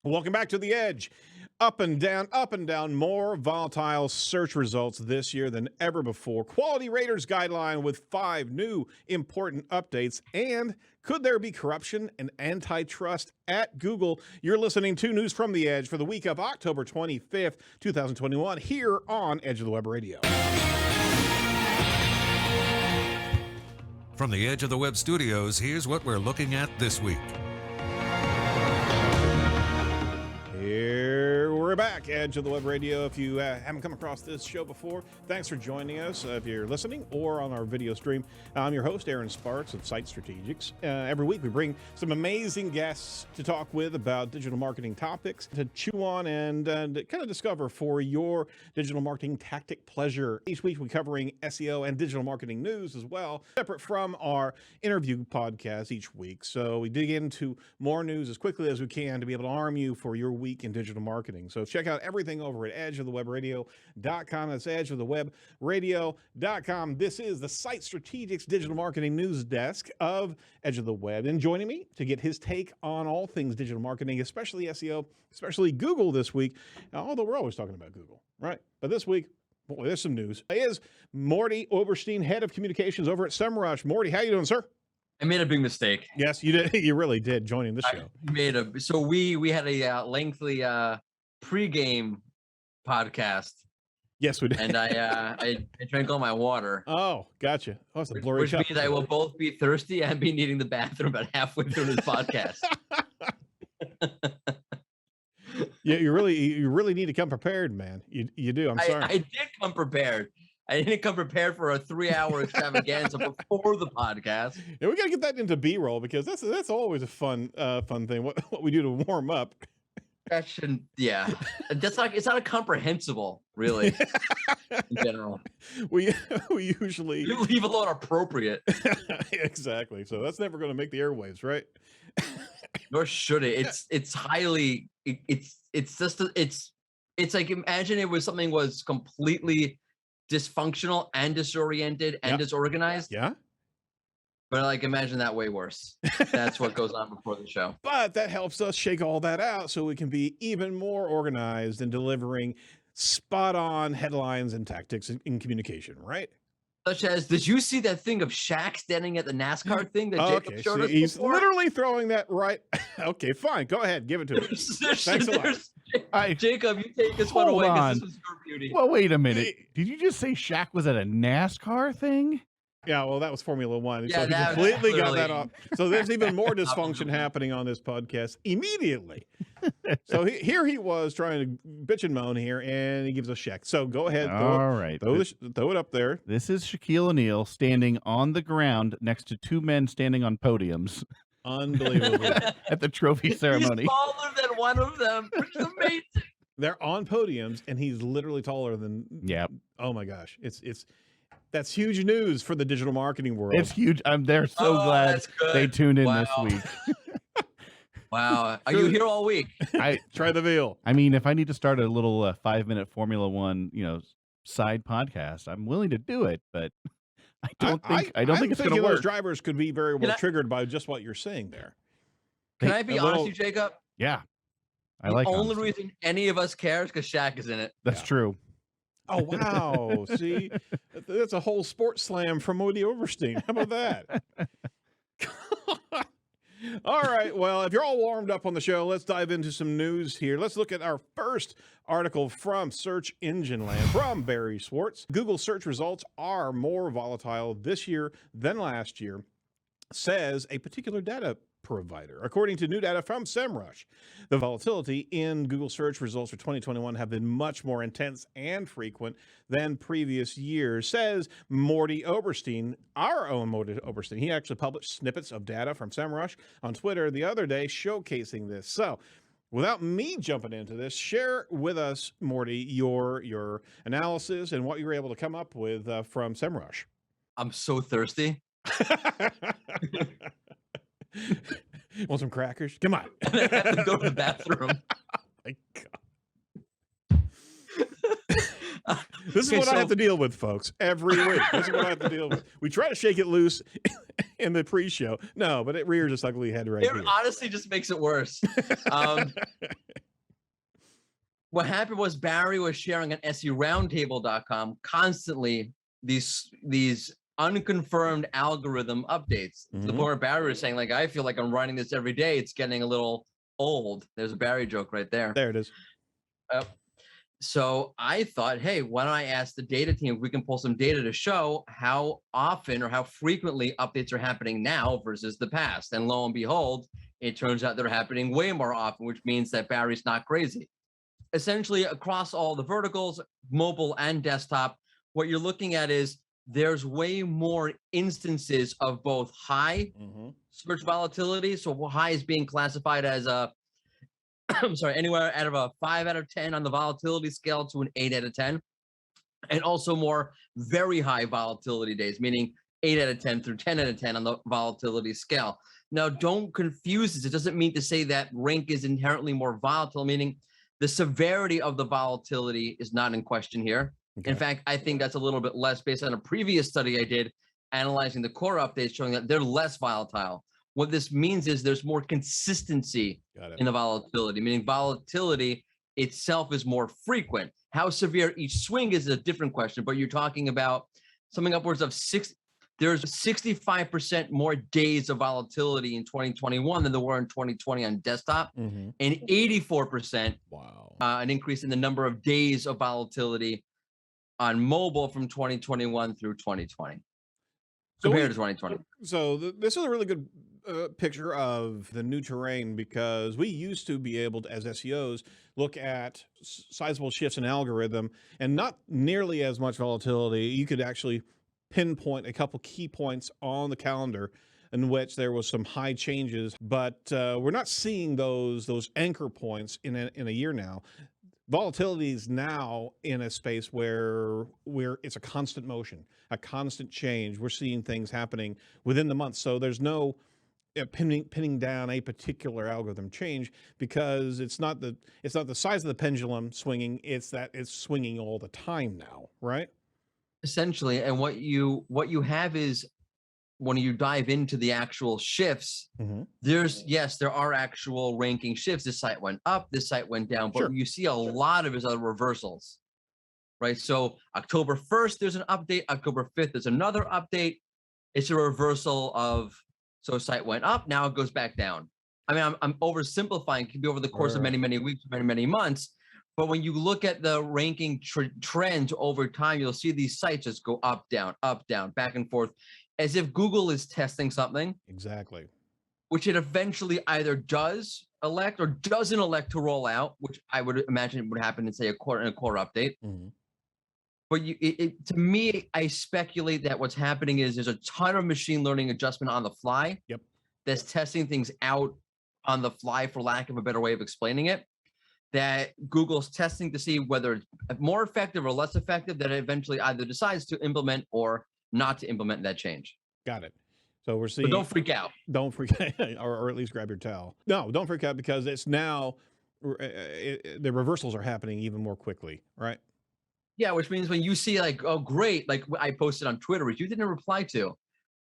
Welcome back to The Edge. Up and down, more volatile search results this year than ever before. Quality Raters guideline with 5 new important updates. And could there be corruption and antitrust at Google? You're listening to News from The Edge for the week of October 25th, 2021, here on Edge of the Web Radio. From the Edge of the Web studios, here's what we're looking at this week. Here we're back, Edge of the Web Radio. If you haven't come across this show before, thanks for joining us. If you're listening or on our video stream, I'm your host, Aaron Sparks of Site Strategics. Every week we bring some amazing guests to talk with about digital marketing topics, to chew on and kind of discover for your digital marketing tactic pleasure. Each week we're covering SEO and digital marketing news as well, separate from our interview podcast each week. So we dig into more news as quickly as we can to be able to arm you for your week in digital marketing. So check out everything over at edgeofthewebradio.com. That's edgeofthewebradio.com. This is the Site Strategics Digital Marketing News Desk of Edge of the Web. And joining me to get his take on all things digital marketing, especially SEO, especially Google this week, although we're always talking about Google, right? But this week, boy, there's some news. Is Mordy Oberstein, head of communications over at SEMrush. Mordy, how you doing, sir? I made a big mistake. Yes, you did. You really did joining the show. So we had a lengthy pregame podcast. Yes, we did. And I drank all my water. Oh, gotcha. Oh, it's a blurry which means I will both be thirsty and be needing the bathroom about halfway through this podcast. Yeah, you really need to come prepared, man. You do. I'm sorry. I did come prepared. I didn't come prepared for a 3-hour extravaganza before the podcast. Yeah, we got to get that into B-roll because that's always a fun thing. What we do to warm up. That shouldn't. Yeah, it's not comprehensible, really. In general, we usually you leave alone appropriate. Exactly. So that's never going to make the airwaves, right? Nor should it. It's highly. It's like, imagine it was something was completely dysfunctional and disoriented and disorganized. Yeah. But like, imagine that way worse. That's what goes on before the show. But that helps us shake all that out so we can be even more organized in delivering spot on headlines and tactics in communication, right? Such as, did you see that thing of Shaq standing at the NASCAR thing that Jacob showed us he's before? literally throwing that right. Okay, fine. Go ahead. Give it to him. Thanks a lot. Jacob, you take this one away because this was your beauty. Well, wait a minute. Did you just say Shaq was at a NASCAR thing? Yeah, well, that was Formula One. Yeah, so he completely got that off. So there's even more dysfunction happening on this podcast immediately. So here he was trying to bitch and moan here, and he gives a check. So go ahead. Throw it up there. This is Shaquille O'Neal standing on the ground next to 2 men standing on podiums. Unbelievable. At the trophy ceremony. He's taller than one of them, which is amazing. They're on podiums, and he's literally taller than. Yeah. Oh my gosh, that's huge news for the digital marketing world. It's huge. They're so glad they tuned in this week. Wow. Are you here all week? I try the veal. I mean, if I need to start a little 5-minute Formula One, side podcast, I'm willing to do it, but I don't think it's going to work. Those drivers could be very well triggered by just what you're saying there. Can I be honest with you, Jacob? Yeah. The only reason any of us cares because Shaq is in it. That's true. Oh, wow. See, that's a whole sports slam from Mordy Oberstein. How about that? All right. Well, if you're all warmed up on the show, let's dive into some news here. Let's look at our first article from Search Engine Land from Barry Schwartz. Google search results are more volatile this year than last year, says a particular data provider. According to new data from SEMrush, the volatility in Google search results for 2021 have been much more intense and frequent than previous years, says Mordy Oberstein, our own Mordy Oberstein. He actually published snippets of data from SEMrush on Twitter the other day showcasing this. So without me jumping into this, share with us, Mordy, your analysis and what you were able to come up with from SEMrush. I'm so thirsty. Want some crackers? Come on. I have to go to the bathroom. Oh my God. This is what I have to deal with, folks, every week. This is what I have to deal with. We try to shake it loose in the pre-show. No, but it rears its ugly head right here. It honestly just makes it worse. what happened was Barry was sharing on SERoundtable.com constantly these unconfirmed algorithm updates to the point where Barry was saying, like, I feel like I'm writing this every day. It's getting a little old. There's a Barry joke right there. There it is. So I thought, hey, why don't I ask the data team if we can pull some data to show how often or how frequently updates are happening now versus the past. And lo and behold, it turns out they're happening way more often, which means that Barry's not crazy. Essentially, across all the verticals, mobile and desktop, what you're looking at is there's way more instances of both high search volatility. So high is being classified as a I'm sorry, anywhere out of a 5 out of 10 on the volatility scale to an 8 out of 10. And also more very high volatility days, meaning 8 out of 10 through 10 out of 10 on the volatility scale. Now, don't confuse this. It doesn't mean to say that rank is inherently more volatile, meaning the severity of the volatility is not in question here. Okay. In fact, I think that's a little bit less based on a previous study I did analyzing the core updates showing that they're less volatile. What this means is there's more consistency in the volatility, meaning volatility itself is more frequent. How severe each swing is a different question, but you're talking about something upwards of there's 65% more days of volatility in 2021 than there were in 2020 on desktop, and 84% an increase in the number of days of volatility on mobile from 2021 through 2020 compared to 2020. So this is a really good picture of the new terrain, because we used to be able to, as SEOs, look at sizable shifts in algorithm and not nearly as much volatility. You could actually pinpoint a couple key points on the calendar in which there was some high changes, but we're not seeing those anchor points in a year now. Volatility is now in a space where it's a constant motion, a constant change. We're seeing things happening within the month, so there's no pinning down a particular algorithm change, because it's not the size of the pendulum swinging, it's that it's swinging all the time now, right? Essentially, and what you have is when you dive into the actual shifts, there are actual ranking shifts. This site went up, this site went down, but you see a lot of it are reversals, right? So October 1st, there's an update. October 5th, there's another update. It's a reversal of, so site went up, now it goes back down. I mean, I'm oversimplifying. It can be over the course of many, many weeks, many, many months. But when you look at the ranking trends over time, you'll see these sites just go up, down, back and forth, as if Google is testing something. Exactly. Which it eventually either does elect or doesn't elect to roll out, which I would imagine would happen in, say, a core update. But to me, I speculate that what's happening is there's a ton of machine learning adjustment on the fly. That's testing things out on the fly, for lack of a better way of explaining it, that Google's testing to see whether it's more effective or less effective, that it eventually either decides to implement or not to implement that change. Got it. So we're seeing. But don't freak out. Don't freak out, or at least grab your towel. No, don't freak out, because it's now the reversals are happening even more quickly, right? Yeah, which means when you see like, oh, great, like I posted on Twitter, which you didn't reply to.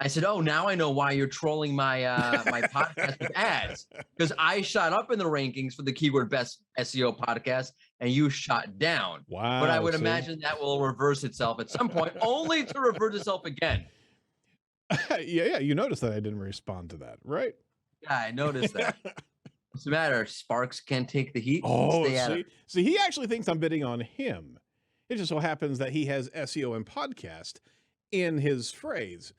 I said, oh, now I know why you're trolling my my podcast with ads, because I shot up in the rankings for the keyword best SEO podcast and you shot down. Wow. But I would imagine that will reverse itself at some point, only to reverse itself again. Yeah, you noticed that I didn't respond to that, right? Yeah, I noticed that. What's the matter? Sparks can't take the heat? Oh, see, he actually thinks I'm bidding on him. It just so happens that he has SEO and podcast in his phrase.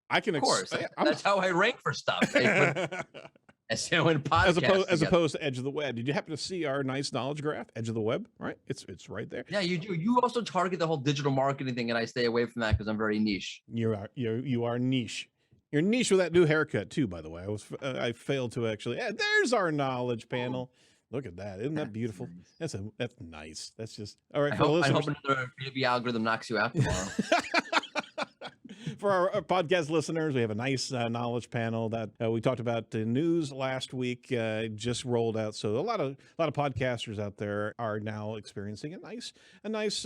I can, of course, that's how I rank for stuff. SEO and podcast as opposed to Edge of the Web. Did you happen to see our nice knowledge graph, Edge of the Web? Right, it's right there. Yeah, you do. You also target the whole digital marketing thing, and I stay away from that because I'm very niche. You are niche. You're niche with that new haircut too, by the way. I failed to actually. There's our knowledge panel. Look at that. Isn't that beautiful? That's nice. That's just all right. I hope another baby algorithm knocks you out tomorrow. For our podcast listeners, we have a nice knowledge panel that we talked about the news last week. Just rolled out, so a lot of podcasters out there are now experiencing a nice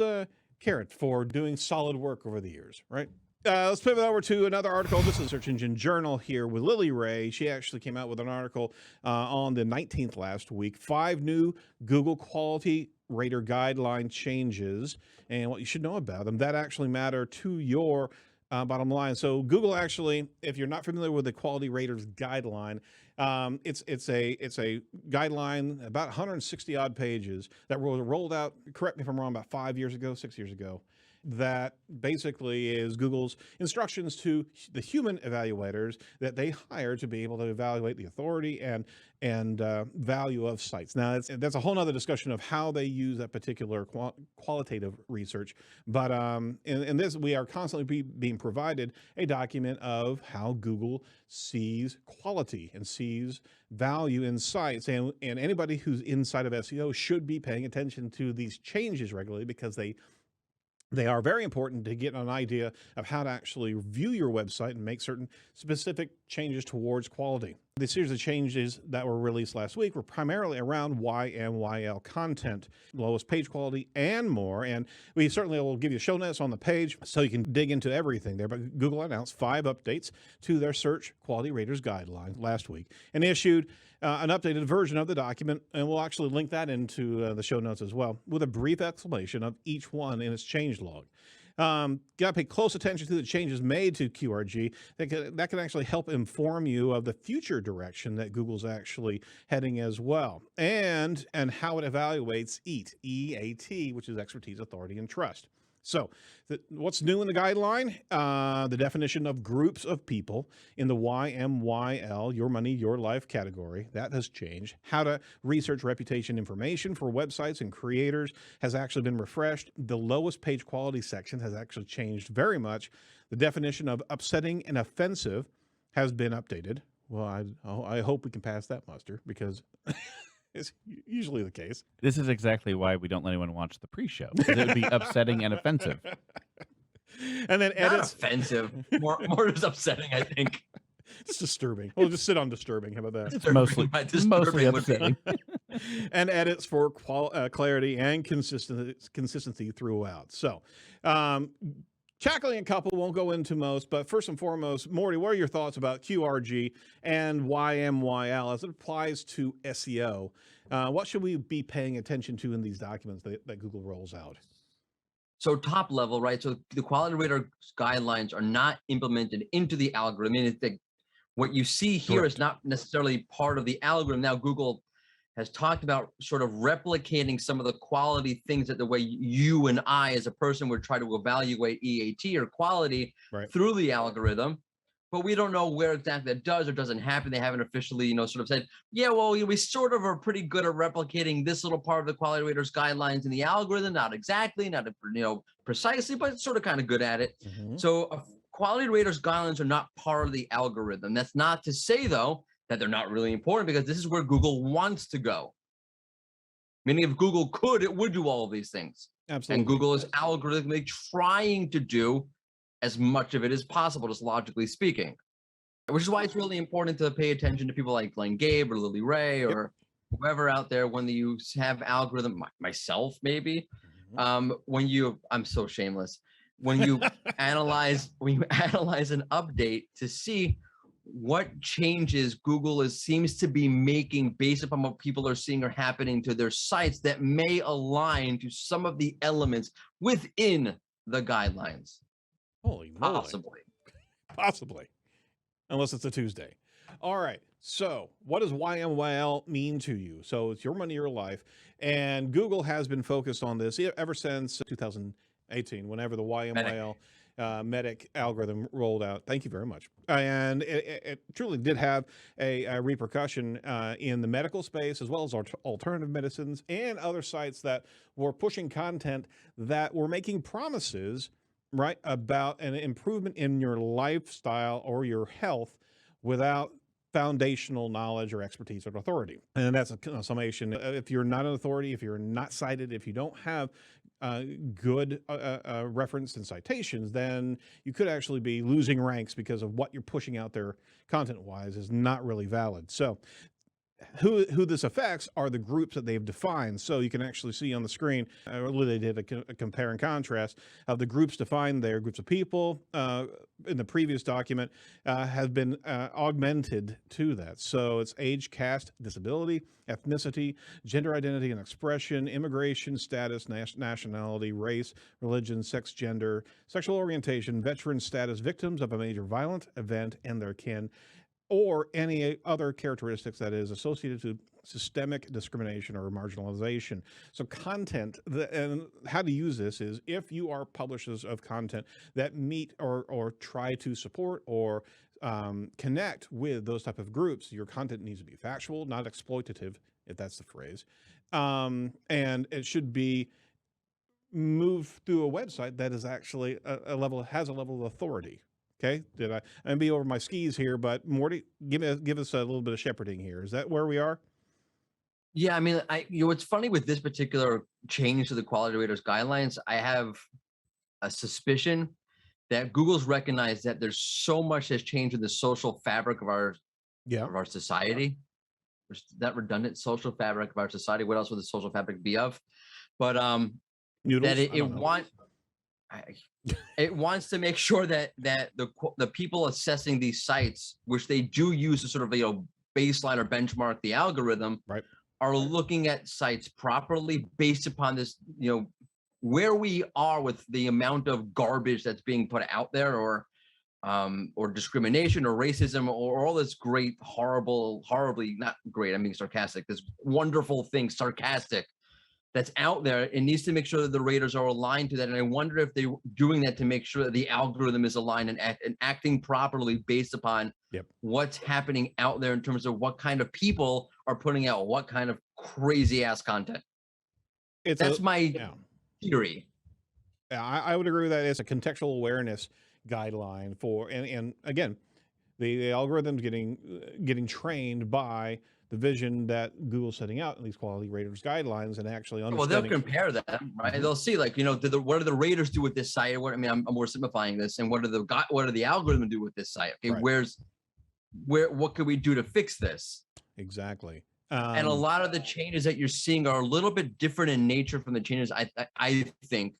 carrot for doing solid work over the years, right? Let's pivot over to another article. This is Search Engine Journal here with Lily Ray. She actually came out with an article on the 19th last week. 5 new Google quality rater guideline changes and what you should know about them that actually matter to your bottom line. So Google actually, if you're not familiar with the quality raters guideline, it's a guideline about 160 odd pages that was rolled out, correct me if I'm wrong, about 6 years ago, that basically is Google's instructions to the human evaluators that they hire to be able to evaluate the authority and value of sites. Now, that's a whole nother discussion of how they use that particular qualitative research. But in this, we are constantly being provided a document of how Google sees quality and sees value in sites. And anybody who's inside of SEO should be paying attention to these changes regularly, because they are very important to get an idea of how to actually view your website and make certain specific changes towards quality. The series of changes that were released last week were primarily around YMYL content, lowest page quality, and more. And we certainly will give you show notes on the page so you can dig into everything there. But Google announced 5 updates to their search quality raters guideline last week and issued an updated version of the document, and we'll actually link that into the show notes as well, with a brief explanation of each one in its change log. Got to pay close attention to the changes made to QRG. That can actually help inform you of the future direction that Google's actually heading as well, and how it evaluates EAT, which is expertise, authority, and trust. So what's new in the guideline? The definition of groups of people in the YMYL, your money, your life category, that has changed. How to research reputation information for websites and creators has actually been refreshed. The lowest page quality section has actually changed very much. The definition of upsetting and offensive has been updated. Well, I hope we can pass that muster, because it's usually the case. This is exactly why we don't let anyone watch the pre-show, because it would be upsetting and offensive. And then edits. Not offensive. More is upsetting, I think. It's disturbing. We'll just sit on disturbing. How about that? It's mostly upsetting. And edits for clarity and consistency throughout. So, Shackling a couple, won't go into most, but first and foremost, Morty, what are your thoughts about QRG and YMYL as it applies to SEO? What should we be paying attention to in these documents that Google rolls out? So top level, right? So the quality rater guidelines are not implemented into the algorithm. I mean, what you see here is not necessarily part of the algorithm. Now, Google has talked about sort of replicating some of the quality things that the way you and I as a person would try to evaluate EAT or quality through the algorithm, but we don't know where exactly that does or doesn't happen. They haven't officially, sort of said, yeah, well, we sort of are pretty good at replicating this little part of the quality raters guidelines in the algorithm. Not exactly, not precisely, but it's sort of kind of good at it. So quality raters guidelines are not part of the algorithm. That's not to say, though, that they're not really important, because this is where Google wants to go. Meaning, if Google could, it would do all of these things. Absolutely. And Google is algorithmically trying to do as much of it as possible, just logically speaking. Which is why it's really important to pay attention to people like Glenn Gabe or Lily Ray or whoever out there when you have algorithm, myself maybe, when you, I'm so shameless, when you analyze an update to see what changes Google seems to be making based upon what people are seeing are happening to their sites that may align to some of the elements within the guidelines. Holy moly. Possibly. Unless it's a Tuesday. All right. So what does YMYL mean to you? So it's your money, your life. And Google has been focused on this ever since 2018, whenever the YMYL Medic algorithm rolled out. Thank you very much. And it truly did have a repercussion in the medical space, as well as alternative medicines and other sites that were pushing content that were making promises, about an improvement in your lifestyle or your health without foundational knowledge or expertise or authority. And that's a summation. If you're not an authority, if you're not cited, if you don't have good reference and citations, then you could actually be losing ranks because of what you're pushing out there content-wise is not really valid. So who this affects are the groups that they've defined. So you can actually see on the screen, they did a compare and contrast of the groups defined there. Groups of people in the previous document have been augmented to that. So it's age, caste, disability, ethnicity, gender identity and expression, immigration status, nationality, race, religion, sex, gender, sexual orientation, veteran status, victims of a major violent event and their kin, or any other characteristics that is associated to systemic discrimination or marginalization. So content, and how to use this is if you are publishers of content that meet or try to support or connect with those type of groups, your content needs to be factual, not exploitative, if that's the phrase. And it should be moved through a website that is actually has a level of authority. Okay, I'm be over my skis here, but Morty, give us a little bit of shepherding here. Is that where we are? Yeah, I mean, what's funny with this particular change to the quality raters guidelines, I have a suspicion that Google's recognized that there's so much has changed in the social fabric of our society. Is that redundant? Social fabric of our society. What else would the social fabric be of? But Noodles? that it wants to make sure that the people assessing these sites, which they do use to sort of baseline or benchmark the algorithm, right, are looking at sites properly based upon this, where we are with the amount of garbage that's being put out there, or discrimination or racism or all this great, horribly not great, I'm being sarcastic, this wonderful thing, sarcastic, that's out there. It needs to make sure that the raters are aligned to that. And I wonder if they're doing that to make sure that the algorithm is aligned and acting properly based upon what's happening out there in terms of what kind of people are putting out what kind of crazy ass content. That's my theory. Yeah, I would agree with that. It's a contextual awareness guideline for, and again, the algorithm's getting trained by the vision that Google's setting out in these quality raters guidelines, and actually understanding. Well, they'll compare that, right? They'll see, like, what do the raters do with this site? I'm more simplifying this, and what do the algorithm do with this site? Okay, right. What can we do to fix this? Exactly. And a lot of the changes that you're seeing are a little bit different in nature from the changes I think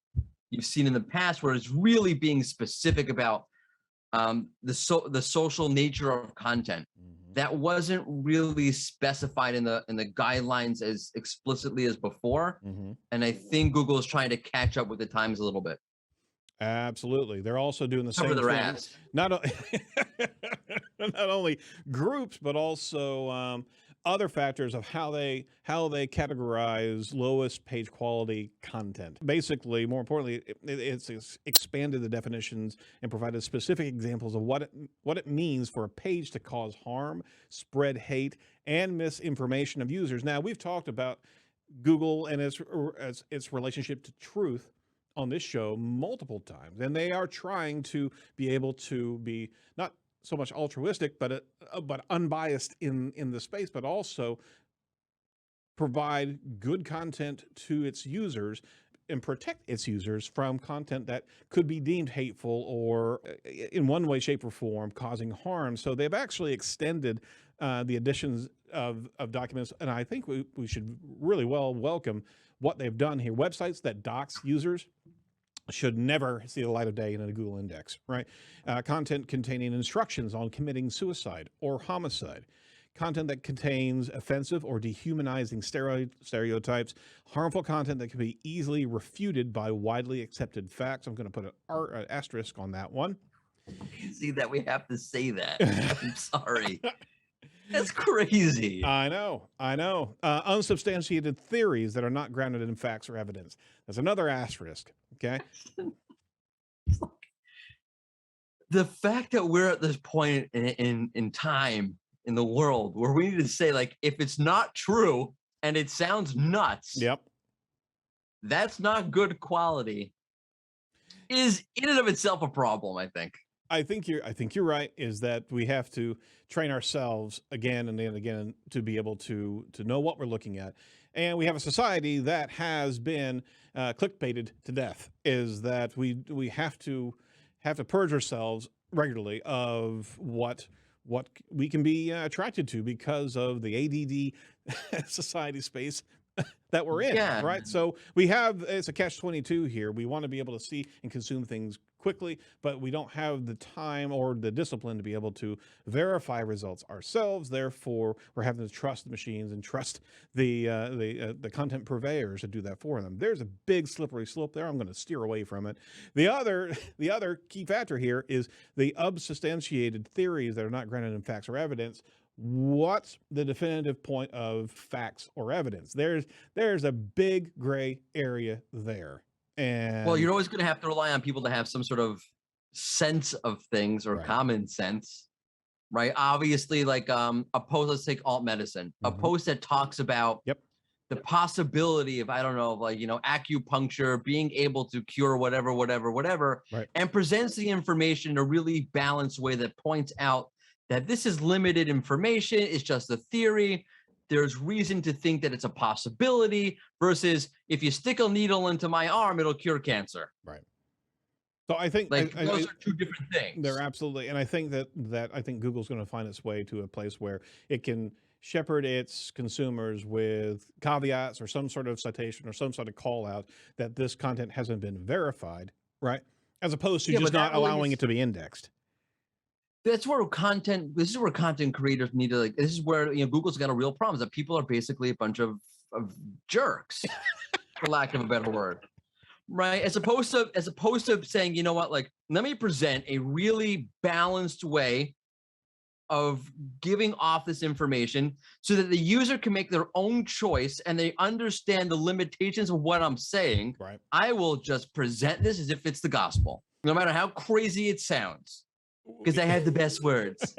you've seen in the past, where it's really being specific about the social nature of content. That wasn't really specified in the guidelines as explicitly as before. And I think Google is trying to catch up with the times a little bit. Absolutely. They're also doing the same thing. Ass. Not only groups, but also other factors of how they categorize lowest page quality content. Basically, more importantly, it's expanded the definitions and provided specific examples of what it means for a page to cause harm, spread hate, and misinformation of users. Now, we've talked about Google and its relationship to truth on this show multiple times, and they are trying to be able to be not so much altruistic, but unbiased in the space, but also provide good content to its users and protect its users from content that could be deemed hateful or in one way, shape, or form causing harm. So they've actually extended the additions of documents, and I think we should really welcome what they've done here. Websites that dox users should never see the light of day in a Google index, right? Content containing instructions on committing suicide or homicide. Content that contains offensive or dehumanizing stereotypes. Harmful content that can be easily refuted by widely accepted facts. I'm going to put an asterisk on that one. See that we have to say that. I'm sorry. That's crazy. I know. Unsubstantiated theories that are not grounded in facts or evidence. That's another asterisk. Okay. The fact that we're at this point in time in the world where we need to say, like, if it's not true and it sounds nuts, that's not good quality, is in and of itself a problem, I think. I think you're right, is that we have to train ourselves again and again to be able to know what we're looking at. And we have a society that has been clickbaited to death, is that we have to purge ourselves regularly of what what we can be attracted to because of the ADD society space that we're in, Yeah. right? So we have, it's a catch-22 here. We want to be able to see and consume things quickly, but we don't have the time or the discipline to be able to verify results ourselves. Therefore, we're having to trust the machines and trust the content purveyors to do that for them. There's a big slippery slope there. I'm going to steer away from it. The other key factor here is the unsubstantiated theories that are not grounded in facts or evidence. What's the definitive point of facts or evidence? There's a big gray area there. And well, you're always going to have to rely on people to have some sort of sense of things or common sense, right? Obviously, like a post, let's take alt medicine, a post that talks about the possibility of, I don't know, like, acupuncture being able to cure whatever, and presents the information in a really balanced way that points out that this is limited information. It's just a theory. There's reason to think that it's a possibility versus if you stick a needle into my arm, it'll cure cancer. Right. So I think those are two different things. They're absolutely, and I think that I think Google's going to find its way to a place where it can shepherd its consumers with caveats or some sort of citation or some sort of call out that this content hasn't been verified, right? As opposed to just not allowing it to be indexed. This is where content creators need to, this is where, Google's got a real problem, is that people are basically a bunch of jerks, for lack of a better word, right? As opposed to saying, you know what, like, let me present a really balanced way of giving off this information so that the user can make their own choice and they understand the limitations of what I'm saying. Right. I will just present this as if it's the gospel, no matter how crazy it sounds. Because I had the best words.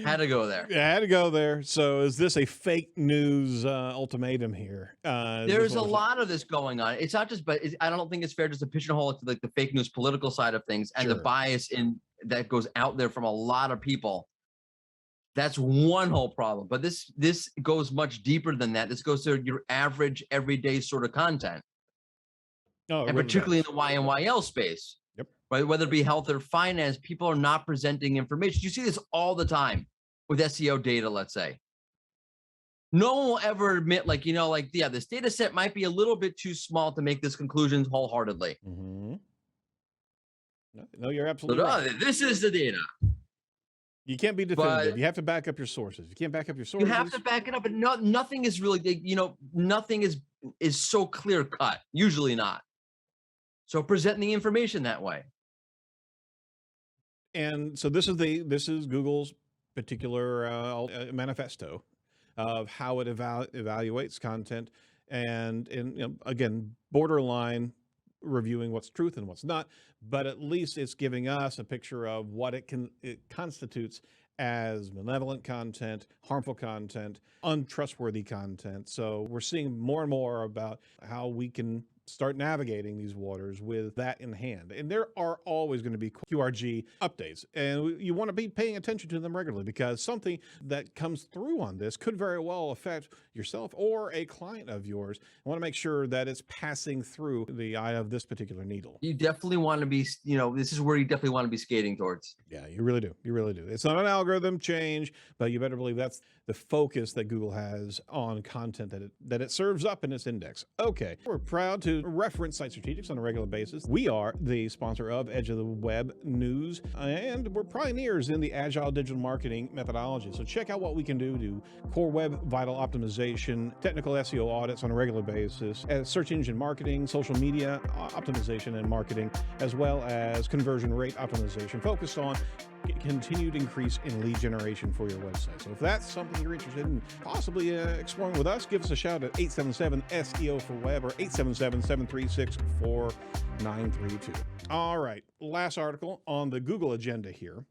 Had to go there. Yeah, I had to go there. So is this a fake news ultimatum here? There's a lot of this going on. It's not just, but I don't think it's fair just to pigeonhole it to like the fake news political side of things and the bias that goes out there from a lot of people. That's one whole problem. But this goes much deeper than that. This goes to your average, everyday sort of content. Oh, and particularly in the YNYL space. Right, whether it be health or finance, people are not presenting information. You see this all the time with SEO data, let's say. No one will ever admit, this data set might be a little bit too small to make this conclusion wholeheartedly. No, you're absolutely right. This is the data. You can't be definitive. You have to back up your sources. You can't back up your sources. You have to back it up, but nothing is really, nothing is so clear cut. Usually not. So present the information that way. And so this is Google's particular manifesto of how it evaluates content, and again, borderline reviewing what's truth and what's not, but at least it's giving us a picture of what it constitutes as malevolent content, harmful content, untrustworthy content. So we're seeing more and more about how we can start navigating these waters with that in hand. And there are always going to be QRG updates, and you want to be paying attention to them regularly, because something that comes through on this could very well affect yourself or a client of yours. You want to make sure that it's passing through the eye of this particular needle. You definitely want to be, this is where you definitely want to be skating towards. Yeah, you really do. You really do. It's not an algorithm change, but you better believe that's the focus that Google has on content that it serves up in its index. Okay, we're proud to reference Site Strategics on a regular basis. We are the sponsor of Edge of the Web News, and we're pioneers in the agile digital marketing methodology. So check out what we can do core web vital optimization, technical SEO audits on a regular basis, search engine marketing, social media optimization and marketing, as well as conversion rate optimization focused on continued increase in lead generation for your website. So if that's something you're interested in possibly exploring with us, give us a shout at 877-SEO for web or 877-736-4932. All right, last article on the Google agenda here.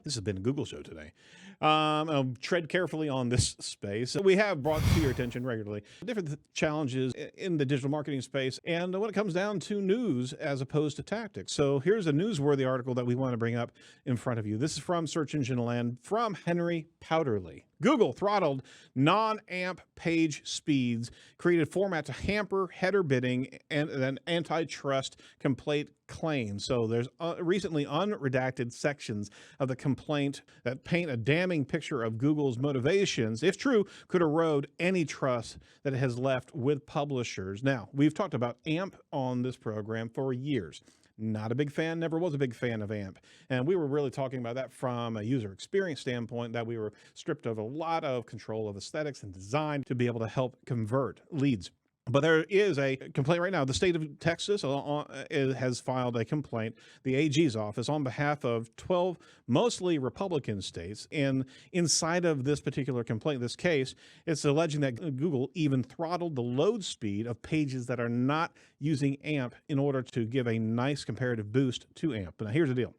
This has been a Google show today. Tread carefully on this space. We have brought to your attention regularly different challenges in the digital marketing space and when it comes down to news as opposed to tactics. So here's a newsworthy article that we want to bring up in front of you. This is from Search Engine Land from Henry Powderly. Google throttled non-AMP page speeds, created format to hamper header bidding and an antitrust complaint claim. So there's recently unredacted sections of the complaint that paint a damning picture of Google's motivations, if true, could erode any trust that it has left with publishers. Now, we've talked about AMP on this program for years. Not a big fan, never was a big fan of AMP. And we were really talking about that from a user experience standpoint, that we were stripped of a lot of control of aesthetics and design to be able to help convert leads. But there is a complaint right now. The state of Texas has filed a complaint, the AG's office, on behalf of 12 mostly Republican states. And inside of this particular complaint, this case, it's alleging that Google even throttled the load speed of pages that are not using AMP in order to give a nice comparative boost to AMP. Now, here's the deal.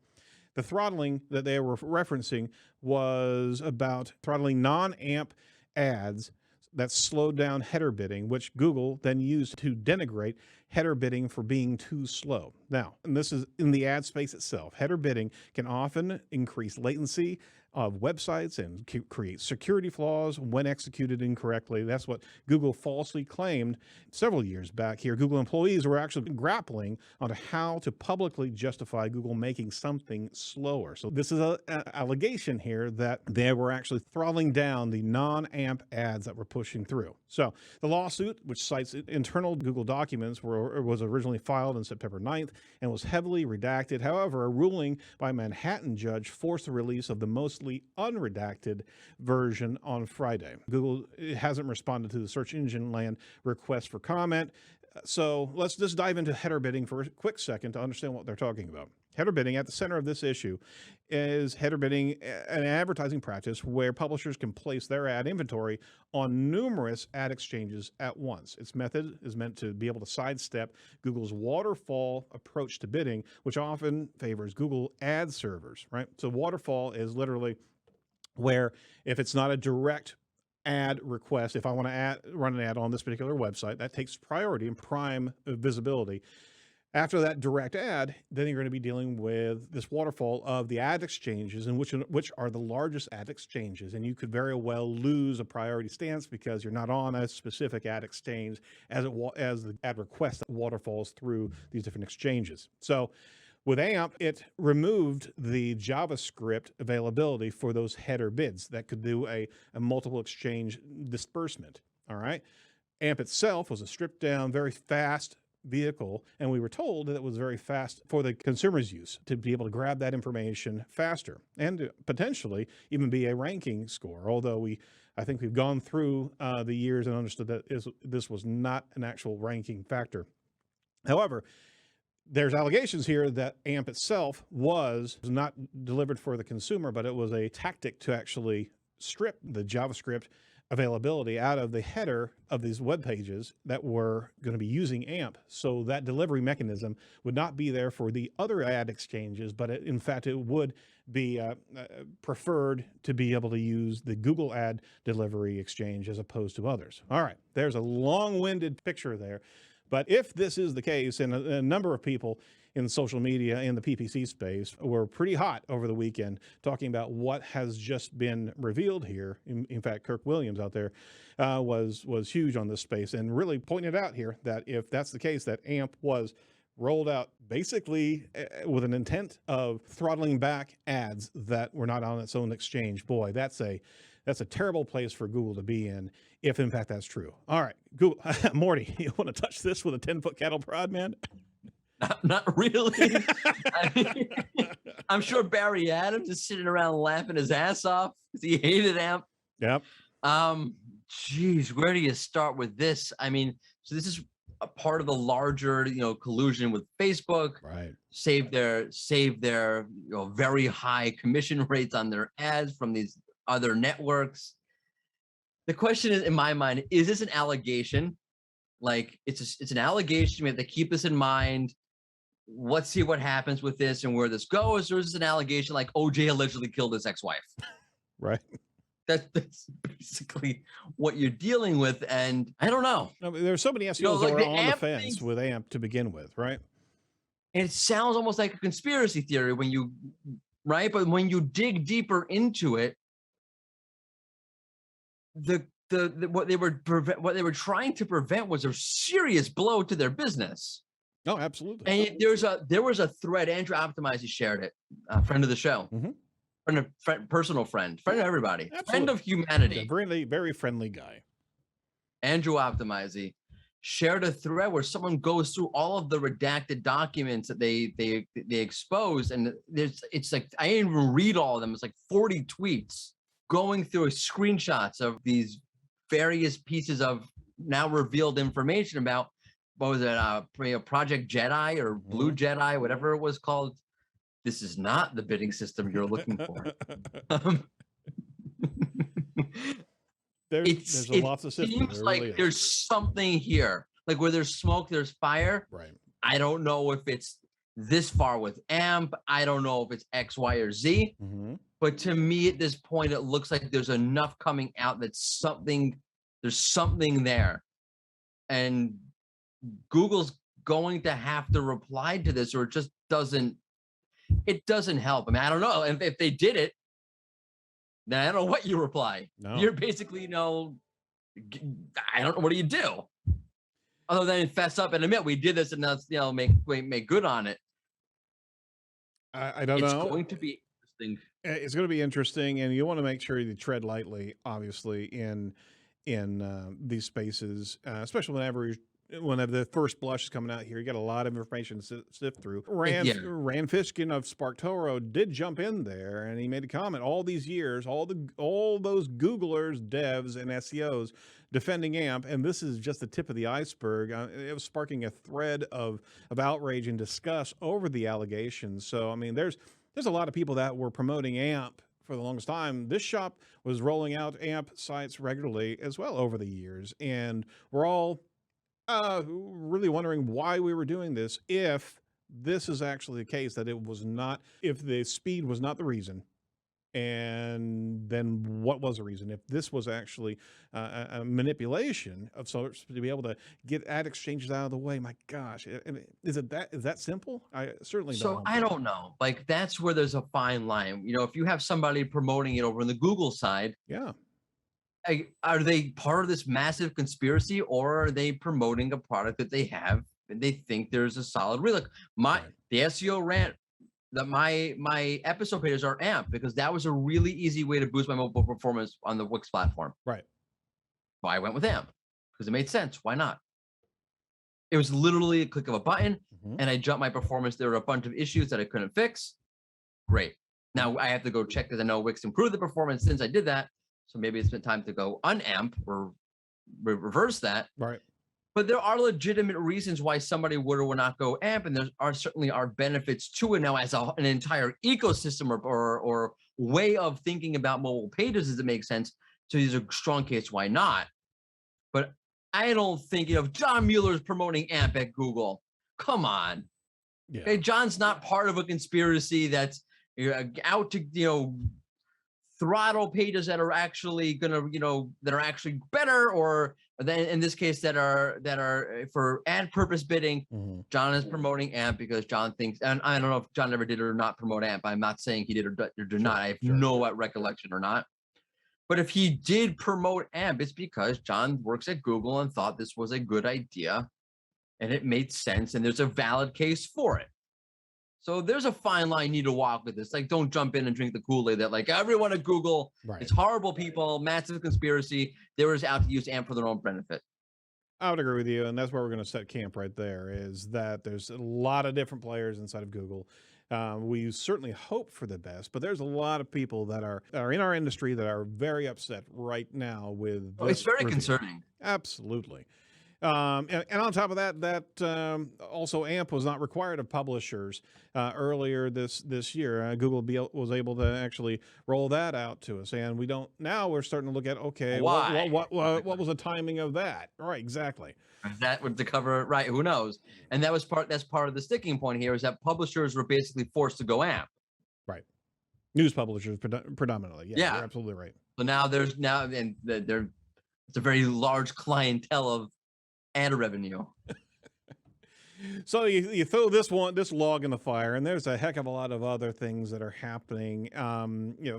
The throttling that they were referencing was about throttling non-AMP ads that slowed down header bidding, which Google then used to denigrate header bidding for being too slow. Now, and this is in the ad space itself, header bidding can often increase latency of websites and create security flaws when executed incorrectly. That's what Google falsely claimed several years back here. Google employees were actually grappling on how to publicly justify Google making something slower. So this is an allegation here that they were actually throttling down the non-AMP ads that were pushing through. So the lawsuit, which cites internal Google documents, was originally filed on September 9th and was heavily redacted. However, a ruling by a Manhattan judge forced the release of the mostly unredacted version on Friday. Google hasn't responded to the Search Engine Land request for comment. So let's just dive into header bidding for a quick second to understand what they're talking about. Header bidding, at the center of this issue, is header bidding, an advertising practice where publishers can place their ad inventory on numerous ad exchanges at once. Its method is meant to be able to sidestep Google's waterfall approach to bidding, which often favors Google ad servers, right? So waterfall is literally where if it's not a direct ad request, if I want to run an ad on this particular website, that takes priority and prime visibility. After that direct ad, then you're going to be dealing with this waterfall of the ad exchanges, and which are the largest ad exchanges. And you could very well lose a priority stance because you're not on a specific ad exchange as the ad request that waterfalls through these different exchanges. So with AMP, it removed the JavaScript availability for those header bids that could do a multiple exchange disbursement. All right. AMP itself was a stripped down, very fast vehicle, and we were told that it was very fast for the consumer's use to be able to grab that information faster and to potentially even be a ranking score. Although I think we've gone through the years and understood that this was not an actual ranking factor. However, there's allegations here that AMP itself was not delivered for the consumer, but it was a tactic to actually strip the JavaScript availability out of the header of these web pages that were going to be using AMP. So that delivery mechanism would not be there for the other ad exchanges, but in fact, it would be preferred to be able to use the Google ad delivery exchange as opposed to others. All right, there's a long-winded picture there. But if this is the case, and a number of people in social media in the PPC space were pretty hot over the weekend talking about what has just been revealed here. In fact, Kirk Williams out there was huge on this space and really pointed out here that if that's the case, that AMP was rolled out basically with an intent of throttling back ads that were not on its own exchange. Boy, that's a terrible place for Google to be in, if in fact that's true. All right, Google, Morty, you want to touch this with a 10-foot cattle prod, man? Not really. I'm sure Barry Adams is sitting around laughing his ass off because he hated AMP. Yep. Geez, where do you start with this? I mean, so this is a part of the larger, collusion with Facebook. Right. Save their, very high commission rates on their ads from these other networks. The question is, in my mind, is this an allegation? Like it's an allegation. We have to keep this in mind. Let's see what happens with this and where this goes. Or is this an allegation like OJ allegedly killed his ex-wife? Right. That's basically what you're dealing with, and I don't know. I mean, there's so many SEOs like that were the on the AMP fence thing, with AMP to begin with, right? it sounds almost like a conspiracy theory when you, right? But when you dig deeper into it, the what they were trying to prevent was a serious blow to their business. Oh, absolutely. And there was a thread. Andrew Optimize shared it, friend of the show, personal friend of everybody, Absolutely. friend of humanity. A very, very friendly guy. Andrew Optimize shared a thread where someone goes through all of the redacted documents that they exposed, and it's like I didn't even read all of them. It's like 40 tweets going through screenshots of these various pieces of now revealed information about what was it, Project Jedi or Blue Jedi, whatever it was called. This is not the bidding system you're looking for. There's a lot to sift through. Seems like there's something here. Like where there's smoke, there's fire. Right. I don't know if it's this far with AMP. I don't know if it's X, Y, or Z. But to me, at this point, it looks like there's enough coming out that there's something there. And Google's going to have to reply to this, or it just doesn't help. I mean, I don't know. If they did it, then I don't know what you reply. No. You're basically, I don't know. What do you do? Other than fess up and admit we did this and let's, make good on it. I don't know. It's going to be interesting. It's going to be interesting, and you want to make sure you tread lightly, obviously, in these spaces, especially whenever the first blush is coming out here. You got a lot of information to sift through. Rand Fishkin of SparkToro did jump in there, and he made a comment. All these years, all those Googlers, devs, and SEOs defending AMP, and this is just the tip of the iceberg. It was sparking a thread of outrage and disgust over the allegations. So, I mean, there's a lot of people that were promoting AMP for the longest time. This shop was rolling out AMP sites regularly as well over the years, and we're all really wondering why we were doing this, if this is actually the case, that it was not, if the speed was not the reason, and then what was the reason? If this was actually a manipulation of sorts to be able to get ad exchanges out of the way, my gosh, is that simple? I certainly don't. So I don't know. Like, that's where there's a fine line. If you have somebody promoting it over on the Google side, yeah. Are they part of this massive conspiracy, or are they promoting a product that they have and they think there's a solid real? Like the SEO rant that my episode pages are AMP, because that was a really easy way to boost my mobile performance on the Wix platform. Right. Well, I went with AMP because it made sense. Why not? It was literally a click of a button, and I jumped my performance. There were a bunch of issues that I couldn't fix. Great. Now I have to go check, because I know Wix improved the performance since I did that. So maybe it's been time to go unamp or reverse that. Right. But there are legitimate reasons why somebody would or would not go AMP, and there certainly are benefits to it now as an entire ecosystem or way of thinking about mobile pages. Does it make sense? So these are strong case why not. But I don't think, John Mueller's promoting AMP at Google. Come on. Yeah. Okay, John's not part of a conspiracy that's out to throttle pages that are actually gonna, that are actually better, or then in this case that are for ad purpose bidding. John is promoting AMP because John thinks, and I don't know if John ever did or not promote AMP. I'm not saying he did or did not. I have no recollection or not. But if he did promote AMP, it's because John works at Google and thought this was a good idea, and it made sense, and there's a valid case for it. So there's a fine line you need to walk with this. Like, don't jump in and drink the Kool-Aid that, like, everyone at Google, it's horrible people, massive conspiracy. They were just out to use AMP for their own benefit. I would agree with you, and that's where we're going to set camp right there, is that there's a lot of different players inside of Google. We certainly hope for the best, but there's a lot of people that are in our industry that are very upset right now with this. It's very concerning. Absolutely. And on top of that, also AMP was not required of publishers earlier this year. Google was able to actually roll that out to us, and we don't. Now we're starting to look at, okay, why? What was the timing of that? Right, exactly. That would to cover, right? Who knows? And that's part of the sticking point here, is that publishers were basically forced to go AMP. Right. News publishers predominantly. Yeah, Yeah. you're absolutely right. So now it's a very large clientele of ad revenue. So you throw this log in the fire, and there's a heck of a lot of other things that are happening.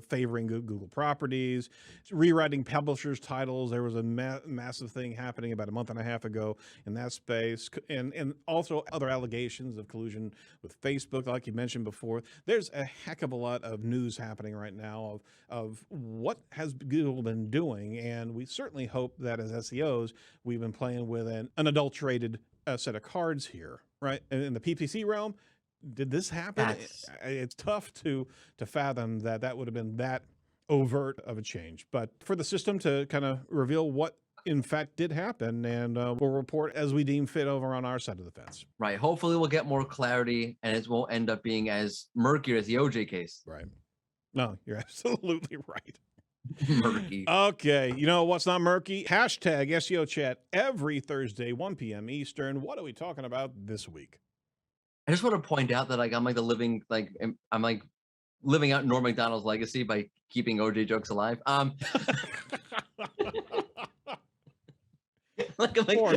Favoring Google properties, rewriting publishers' titles. There was a massive thing happening about a month and a half ago in that space, and also other allegations of collusion with Facebook, like you mentioned before. There's a heck of a lot of news happening right now of what has Google been doing, and we certainly hope that as SEOs, we've been playing with an unadulterated set of cards here, right? In the PPC realm, did this happen? It's tough to fathom that would have been that overt of a change. But for the system to kind of reveal what in fact did happen, and we'll report as we deem fit over on our side of the fence. Right. Hopefully we'll get more clarity and it won't end up being as murky as the OJ case. Right. No, you're absolutely right. Murky. Okay, you know what's not murky? Hashtag SEO chat every Thursday, 1 p.m. Eastern. What are we talking about this week? I just want to point out that I'm living out Norm Macdonald's legacy by keeping OJ jokes alive. Poor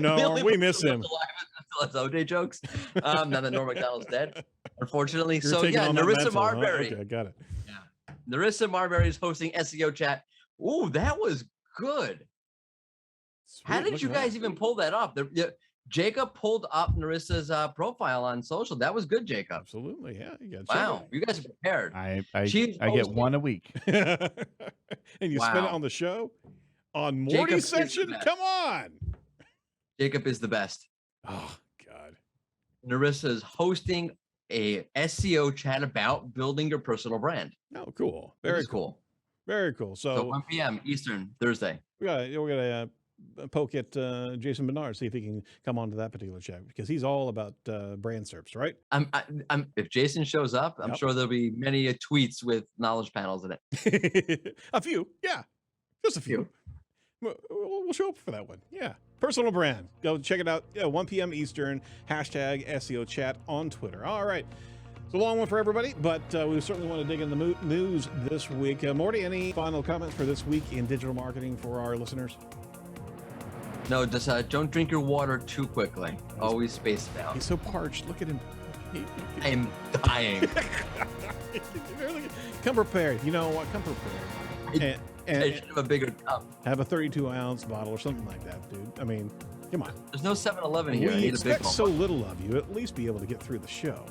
Norm, we miss him. That's OJ jokes. Now that Norm Macdonald's dead, unfortunately. You're so yeah, Narissa Marbury. Okay, got it. Narissa Marbury is hosting SEO chat. Ooh, that was good. Sweet, how did you guys even pull that up? Jacob pulled up Narissa's profile on social. That was good, Jacob. Absolutely, yeah. Wow, you guys are prepared. I get one a week. And you spend it on the show? On Mordy's section? Come on. Jacob is the best. Oh, God. Narissa is hosting a SEO chat about building your personal brand. Oh, cool. Very cool. Very cool. So 1 p.m. Eastern, Thursday. We're gonna poke at Jason Bernard, see if he can come onto that particular chat, because he's all about brand SERPs, right? If Jason shows up, I'm sure there'll be many tweets with knowledge panels in it. A few, yeah, just a few. We'll show up for that one. Yeah, personal brand. Go check it out. 1 p.m. Eastern. Hashtag SEO chat on Twitter. All right. It's a long one for everybody, but we certainly want to dig into the news this week. Mordy, any final comments for this week in digital marketing for our listeners? No, just don't drink your water too quickly. Always space it out. He's so parched. Look at him. I'm dying. Come prepared. You know what? Come prepared. And I should have a bigger cup. Have a 32-ounce bottle or something like that, dude. I mean, come on. There's no 7-Eleven here. We expect so little of you. At least be able to get through the show.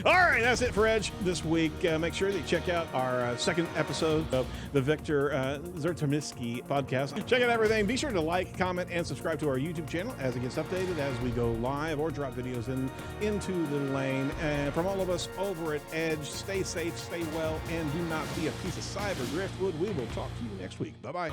All right, that's it for Edge this week. Make sure that you check out our second episode of the Victor Zertomyski podcast. Check out everything. Be sure to like, comment, and subscribe to our YouTube channel as it gets updated as we go live or drop videos into the lane. And from all of us over at Edge, stay safe, stay well, and do not be a piece of cyber driftwood. We will talk to you next week. Bye-bye.